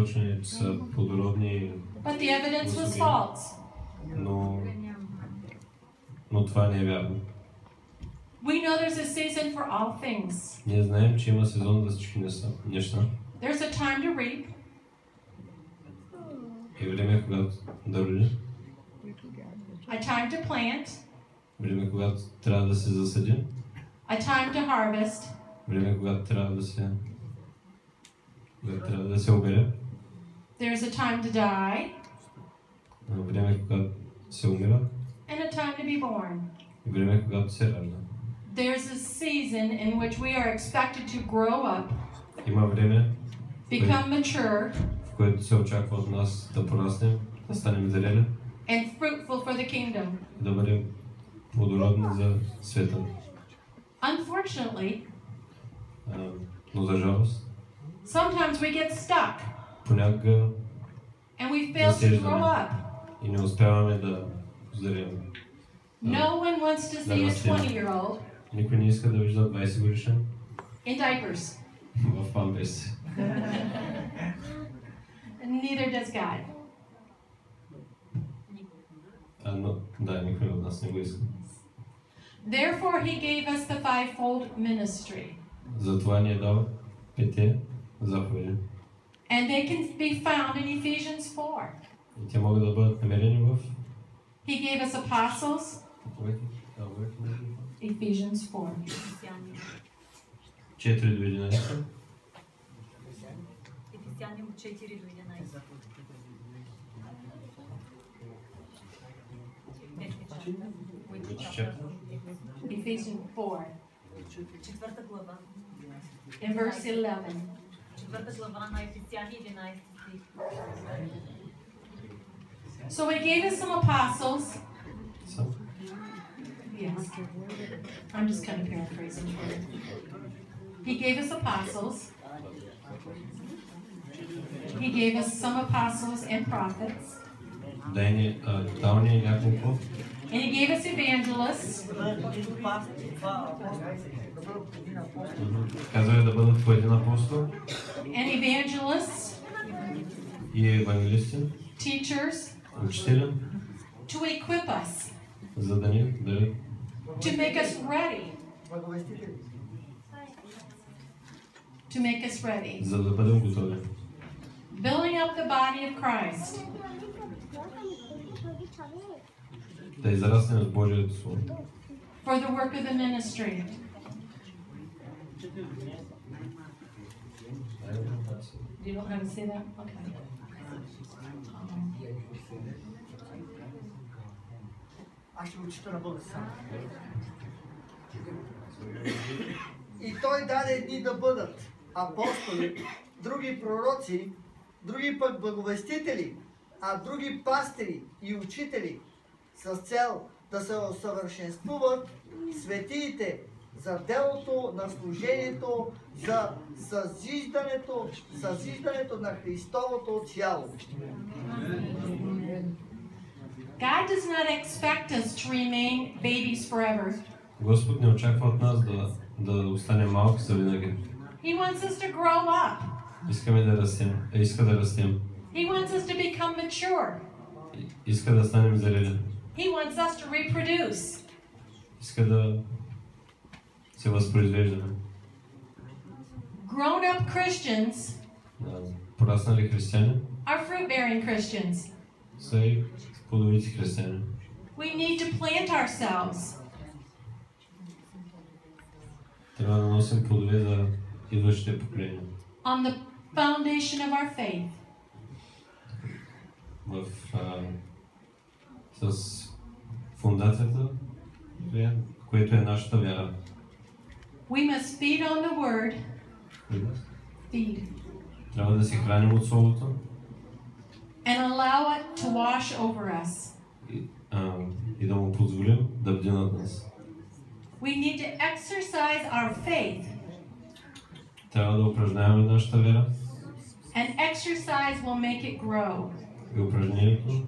посочени, че са плодородни. But the evidence was false. Но това не е вярно. We know there's a season for all things. Ние знаем, че има сезон за всички неща. There's a time to reap. И време, когато да роди. A time to plant. Време, когато трябва да се засади. A time to harvest. Време, когато трябва да се обере. There's a time to die. Време, когато се умира. And a time to be born. Време, когато се ражда. There's a season in which we are expected to grow up. Има време, become mature. В което се очаква от нас да пораснем, да станем зрели. And fruitful for the kingdom. Да бъдем плодородни за света. Unfortunately, но за жалост, sometimes we get stuck. Понякога and we fail to grow up. И не успяваме да озреем. No one wants to see a 20-year-old. Никой не иска да вижда 20 годишен. In diapers. В памперси. Neither does God. Да, никой от нас не го иска. Therefore, He gave us the fivefold ministry. Затова ни е дал 5 заповеди. And they can be found in Ephesians 4. И те могат да бъдат намерени в. He gave us apostles. Ephesians 4. 4 до 11. Ефесяни 4 до 11. Ephesians 4. Четвърта глава. In verse 11. Четвърта глава на Ефесяни 11 стих. So He gave us some apostles. Yes. I'm just kind of paraphrasing for you. He gave us apostles. He gave us some apostles and prophets. And He gave us evangelists. Казва да бъдат по един апостол. And evangelists. И евангелисти. Teachers. Учители. To equip us. За да ни to make us ready. To make us ready. За да бъдем готови. Building up the body of Christ. Да израснем с Божието Слово. For the work of the ministry. You don't have to say that? Okay. Аз ще го чета на български. И Той даде едни да бъдат апостоли, други пророци, други пък благовестители, а други пастири и учители, с цел да се усъвършенствуват светиите за делото на служението, за съзиждането на Христовото тяло. God does not expect us to remain babies forever. Господ не очаква от нас да останем малки за винаги. He wants us to grow up. Иска да растем. He wants us to become mature. Иска да станем зрели. He wants us to reproduce. Иска да се възпроизвеждаме. Grown-up Christians пораснали християни are fruit-bearing Christians. Са и плодовити християни. We need to plant ourselves. Трябва да носим плодове за идващите поколения. On the foundation of our faith. С фундацията, което е нашата вяра. We must feed on the word. Feed. Трябва да се храним от Словото. And allow it to wash over us. И да му позволим да бди над нас. We need to exercise our faith. Трябва да упражняваме нашата вяра. And exercise will make it grow. И упражнението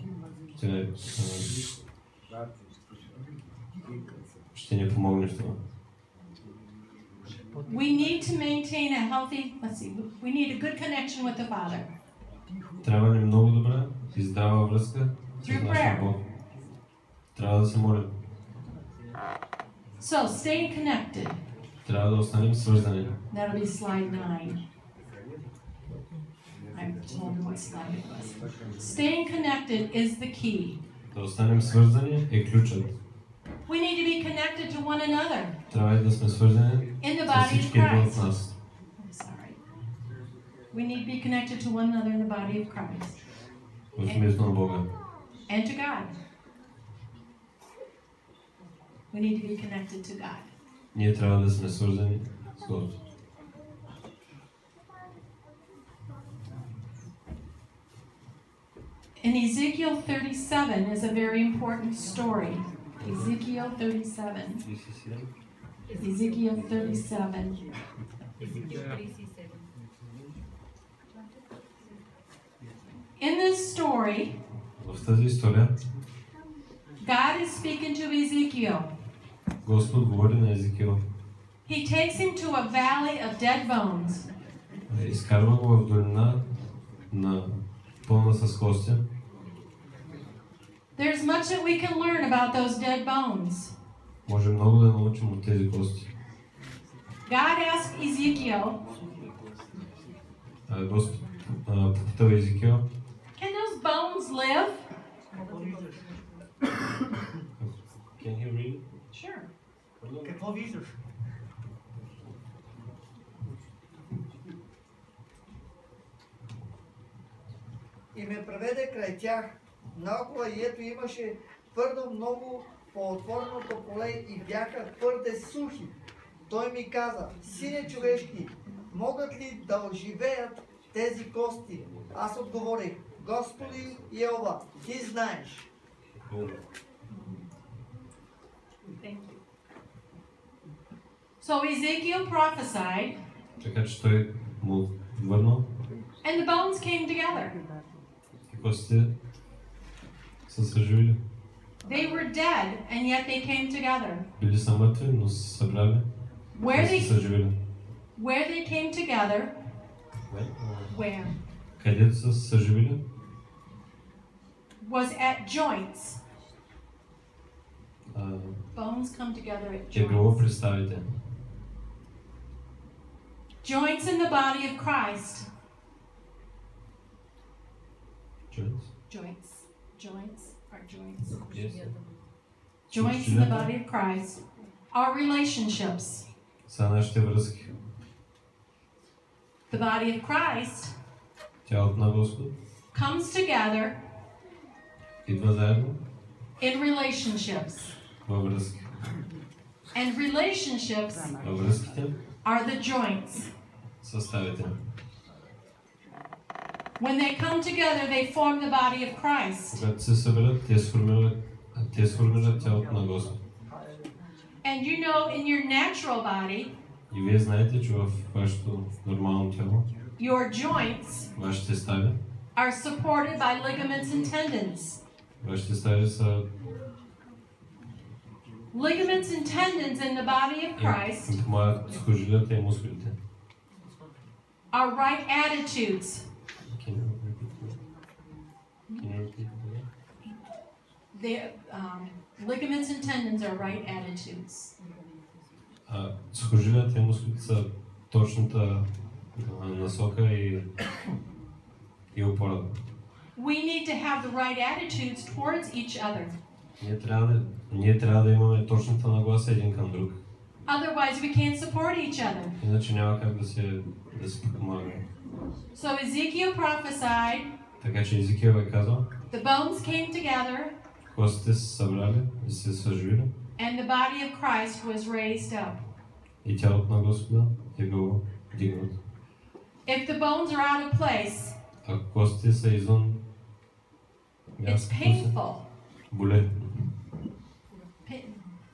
ще ни помогне в това. We need to maintain a healthy, we need a good connection with the Father. Трябва ни много добра и здрава връзка с нашия Бог. Трябва да се молим. So, staying connected. Трябва да останем свързани. That'll be slide 9. I told her what slide it was. Staying connected is the key. Да останем свързани е ключът. We need to be connected to one another. Трябва и да сме свързани In the с body of всички един от Christ. нас. I'm sorry. We need to be connected to one another in the body of Christ. В името на Бога. And to God. We need to be connected to God. Ние трябва да сме свързани с Господ. In Ezekiel 37 is a very important story. Ezekiel 37. Ezekiel 37. Езекил 37. In this story, В тази история God is speaking to Ezekiel. Господ говори на Езекил. He takes him to a valley of dead bones. Изкарва го в долина на пълна с кости. There's much that we can learn about those dead bones. Може много да научим от тези кости. God asked Ezekiel, Господ попитал Езекил. can those bones live? Can he read? Sure. Какво виждаш? И ме преведе край тях. Наоколо и ето имаше твърдо много по отвореното поле и бяха твърде сухи. Той ми каза, сине човешки, могат ли да оживеят тези кости? Аз отговорих, Господи Йehova, ти знаеш. Thank you. So Ezekiel prophesied, Така че той му върнал and the bones came together. и костите са съживили. They were dead, and yet they came together. Били са мъртви, но са събрали Where и са they съживили. came together, where Където са съживили? was at joints. Bones come together at Е било joints. при ставите. Joints in the body of Christ. Joints. Joints are joints. Joints in the body of Christ are relationships. Са нашите връзки. The body of Christ Тялото на Господ comes together идва заедно in relationships. във връзки. And relationships Във връзките are the joints. са ставите. When they come together, they form the body of Christ. Когато се съберат, те сформират тялото на Господ. And you know, in your natural body, И вие знаете, че в вашето нормално тяло, your joints вашите стави, are supported by ligaments and tendons. вашите стави са Ligaments and tendons in the body of Christ им помагат сухожилията и мускулите. are right attitudes. Can you repeat that? The ligaments and tendons are right attitudes. Сухожилията и мускулите са точната насока и опора. We need to have the right attitudes towards each other. Ние трябва да имаме точната нагласа един към друг. Otherwise, we can't support each other. Иначе няма как да се подпомагаме. So Ezekiel prophesied, Така че Езекил е казал, the bones came together, костите се събрали и се съживили and the body of Christ was raised up. и тялото на Господа е било дигнато. If the bones are out of place, Ако костите са извън it's мястото си, painful. боле.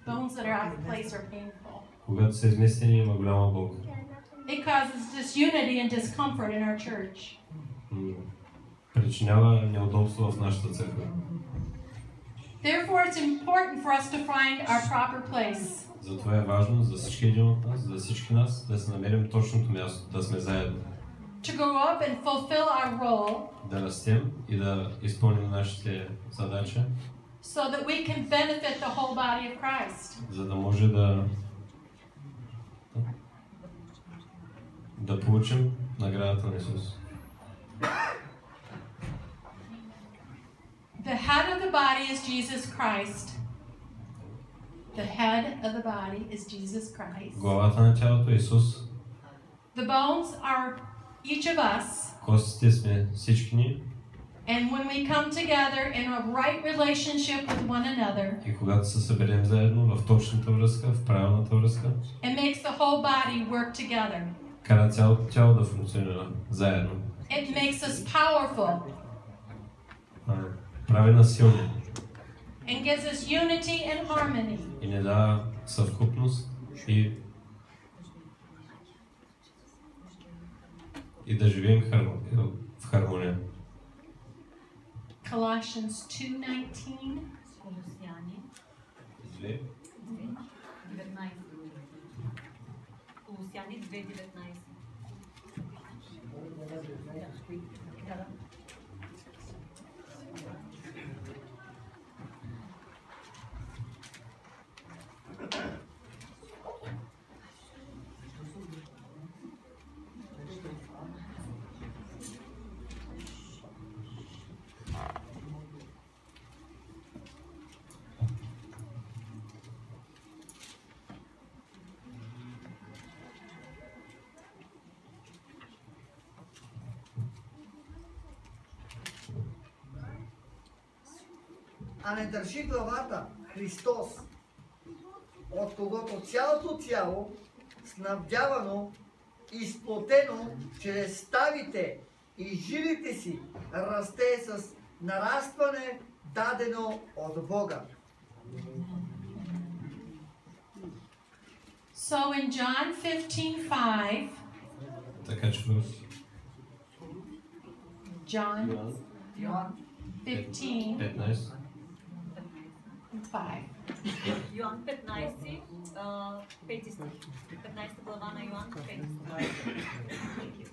Bones that are out of place are painful. Когато са изместени, има голяма болка. It causes disunity and discomfort in our church. Причинява неудобство в нашата църква. Therefore, it's important for us to find our proper place. Затова е важно за всички един от нас, за всички нас, да се намерим точното място, да сме заедно. To grow up and fulfill our role да растем и да изпълним нашите задачи, so that we can benefit the whole body of Christ. за да може да получим наградата на Исус. The head of the body is Jesus Christ. The head of the body is Jesus Christ. Главата на тялото е Исус. The bones are each of us. Костите сме всички ни. And when we come together in a right relationship with one another, И когато се съберем заедно в точната връзка, в правилната връзка, it makes the whole body work together. кара цялото тяло да функционира заедно. It makes us powerful Прави нас силни and gives us unity and harmony. и не дава съвкупност и да живеем в хармония. Colossians 2:19. Колосяни 2. 19. Колосяни 2:19. А не държи главата Христос, от когото цялото тяло, снабдявано, изплотено чрез ставите и жилите си, расте с нарастване, дадено от Бога. So in John 15:5, Така че в John Йоан 15:5. 15. Йоан 15, 5 стих. 15 глава на Йоан 5 стих.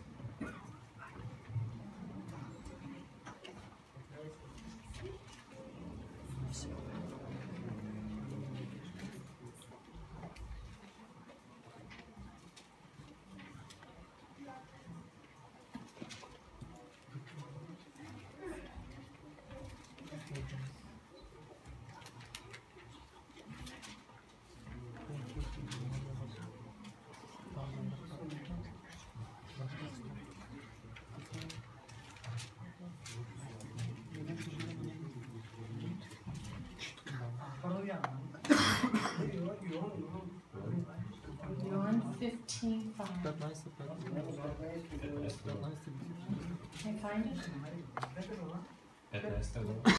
John 15:5. Can I find it? 15.